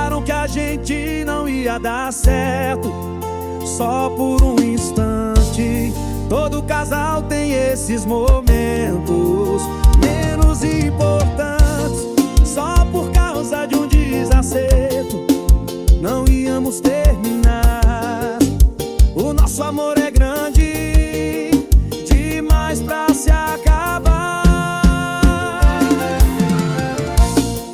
Pensaram que a gente não ia dar certo, só por um instante. Todo casal tem esses momentos menos importantes. Só por causa de um desacerto não íamos terminar. O nosso amor é grande demais pra se acabar.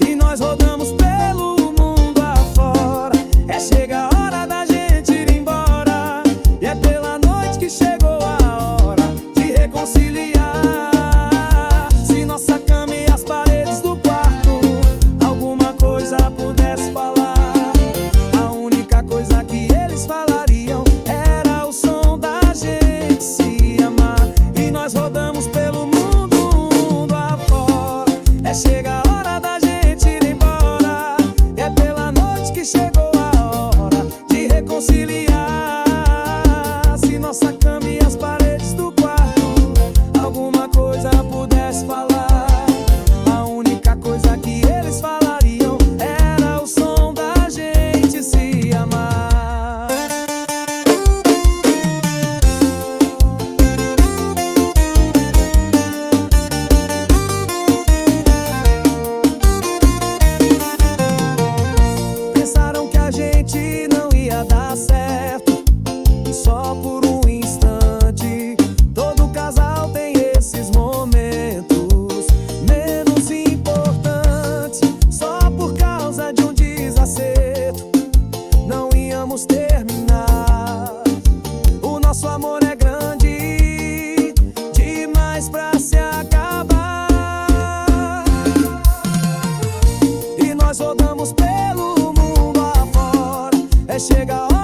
E nós rodamos pelo mundo afora. Chega a hora da gente ir embora. E é pela noite que chegou a hora de reconciliar. Se nossa cama e as paredes do quarto alguma coisa pudesse falar, a única coisa que eles falariam era o som da gente se amar. E nós rodamos pelo mundo afora. Chega a hora da gente ir embora. E é pela noite que chegou reconciliar. Se nossa cama e as paredes do quarto alguma coisa pudesse falar, a única coisa que eles falariam era o som da gente se amar. Pensaram que a gente não ia dar certo, só por um instante. Todo casal tem esses momentos menos importantes. Só por causa de um desacerto não íamos terminar. O nosso amor é grande demais pra se acabar. E nós rodamos pelo mundo afora. Chega a hora